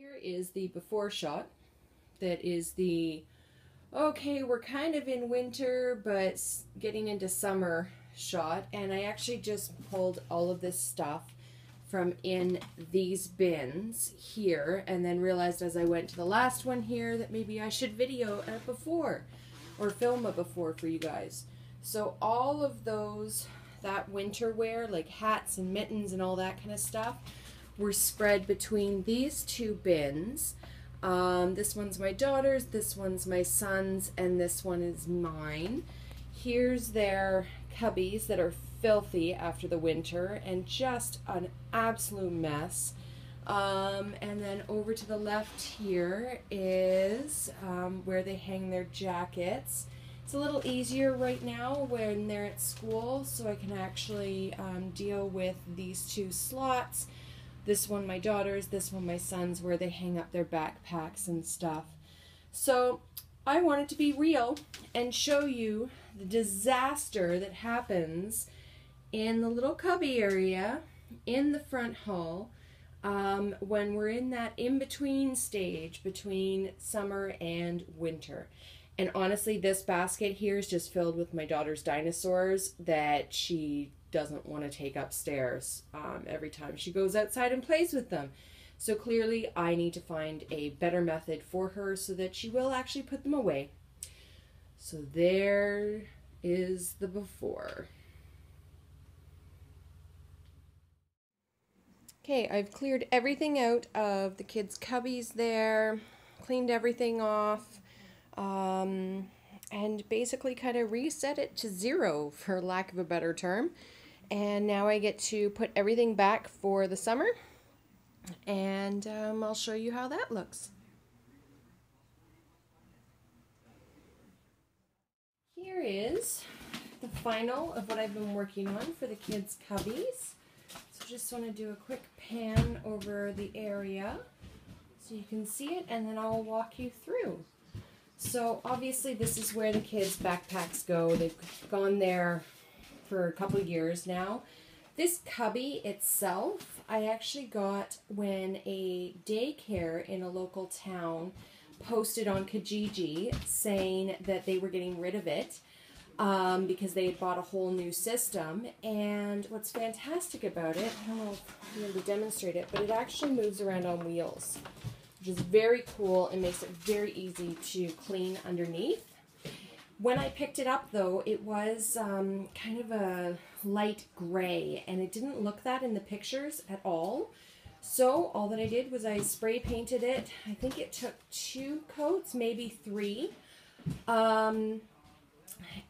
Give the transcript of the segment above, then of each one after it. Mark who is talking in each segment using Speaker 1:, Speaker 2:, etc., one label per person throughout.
Speaker 1: Here is the before shot. That is the, okay, we're kind of in winter, but getting into summer shot. And I actually just pulled all of this stuff from in these bins here, and then realized as I went to the last one here that maybe I should video a before or film a before for you guys. So all of those, that winter wear, like hats and mittens and all that kind of stuff, were spread between these two bins. This one's my daughter's, this one's my son's, and this one is mine. Here's their cubbies that are filthy after the winter and just an absolute mess. And then over to the left here is where they hang their jackets. It's a little easier right now when they're at school, so I can actually deal with these two slots. This one my daughter's, this one my son's, where they hang up their backpacks and stuff. So I wanted to be real and show you the disaster that happens in the little cubby area in the front hall when we're in that in-between stage between summer and winter. And honestly, this basket here is just filled with my daughter's dinosaurs that she doesn't want to take upstairs every time she goes outside and plays with them. So clearly I need to find a better method for her so that she will actually put them away. So there is the before. Okay, I've cleared everything out of the kids' cubbies there, cleaned everything off, and basically kind of reset it to zero, for lack of a better term. And now I get to put everything back for the summer, and I'll show you how that looks. Here is the final of what I've been working on for the kids' cubbies. So just want to do a quick pan over the area so you can see it, and then I'll walk you through. So obviously this is where the kids' backpacks go. They've gone there for a couple years now. This cubby itself, I actually got when a daycare in a local town posted on Kijiji saying that they were getting rid of it because they had bought a whole new system. And what's fantastic about it, I don't know if I'll be able to demonstrate it, but it actually moves around on wheels, which is very cool and makes it very easy to clean underneath. When I picked it up though, it was kind of a light gray, and it didn't look that in the pictures at all. So all that I did was I spray painted it. I think it took 2 coats, maybe 3. And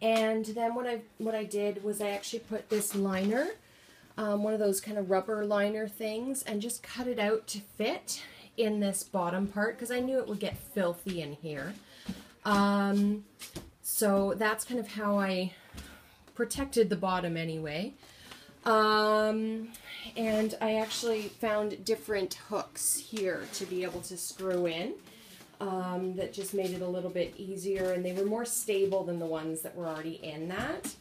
Speaker 1: then what I did was I actually put this liner, one of those kind of rubber liner things, and just cut it out to fit in this bottom part because I knew it would get filthy in here. So that's kind of how I protected the bottom anyway. And I actually found different hooks here to be able to screw in that just made it a little bit easier, and they were more stable than the ones that were already in that.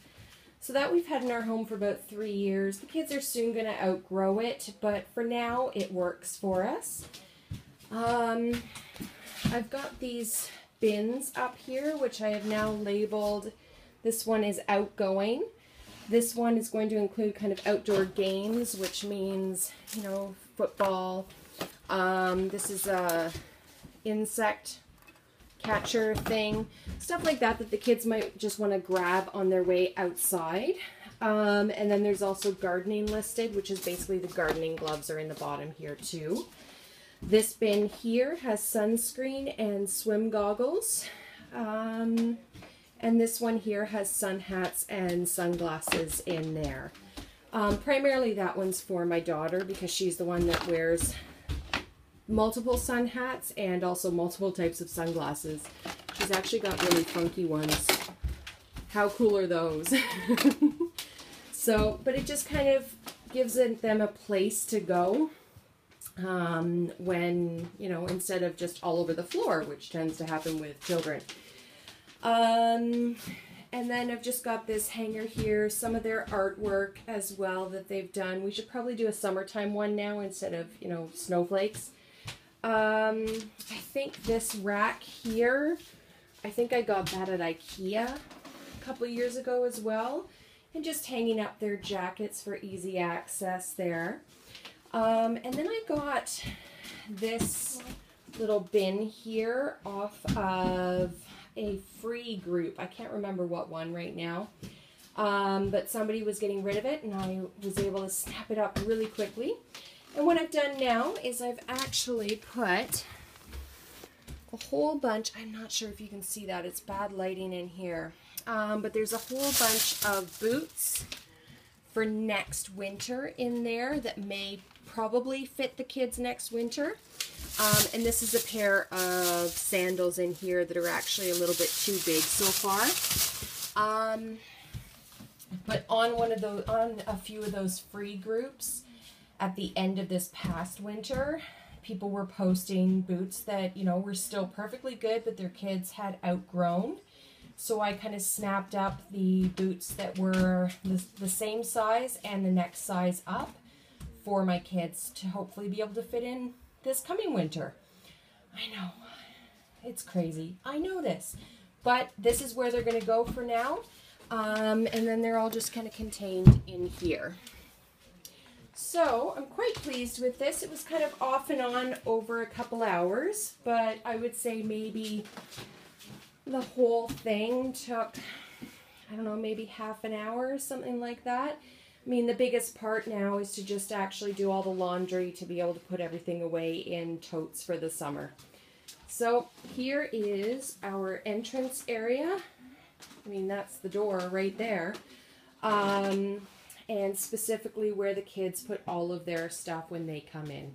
Speaker 1: So that we've had in our home for about 3 years. The kids are soon going to outgrow it, but for now it works for us. I've got these bins up here, which I have now labeled. This one is outgoing. This one is going to include kind of outdoor games, which means, you know, football. This is a insect catcher thing, stuff like that that the kids might just want to grab on their way outside. And then there's also gardening listed, which is basically the gardening gloves are in the bottom here too. This bin here has sunscreen and swim goggles. And this one here has sun hats and sunglasses in there. Primarily that one's for my daughter because she's the one that wears multiple sun hats and also multiple types of sunglasses. She's actually got really funky ones. How cool are those? So, but it just kind of gives them a place to go when, you know, instead of just all over the floor, which tends to happen with children. And then I've just got this hanger here, some of their artwork as well that they've done. We should probably do a summertime one now instead of, you know, snowflakes. I think this rack here, I think I got that at IKEA a couple of years ago as well. And just hanging up their jackets for easy access there. And then I got this little bin here off of a free group. I can't remember what one right now. But somebody was getting rid of it and I was able to snap it up really quickly. And what I've done now is I've actually put a whole bunch, I'm not sure if you can see that, it's bad lighting in here, but there's a whole bunch of boots for next winter in there that may probably fit the kids next winter. And this is a pair of sandals in here that are actually a little bit too big so far. But on a few of those free groups, at the end of this past winter, people were posting boots that, you know, were still perfectly good, but their kids had outgrown. So I kind of snapped up the boots that were the same size and the next size up for my kids to hopefully be able to fit in this coming winter. I know, it's crazy. I know this, but this is where they're going to go for now. And then they're all just kind of contained in here. So I'm quite pleased with this. It was kind of off and on over a couple hours, but I would say maybe the whole thing took, I don't know, maybe half an hour, something like that. I mean, the biggest part now is to just actually do all the laundry to be able to put everything away in totes for the summer. So here is our entrance area. I mean, that's the door right there. And specifically where the kids put all of their stuff when they come in.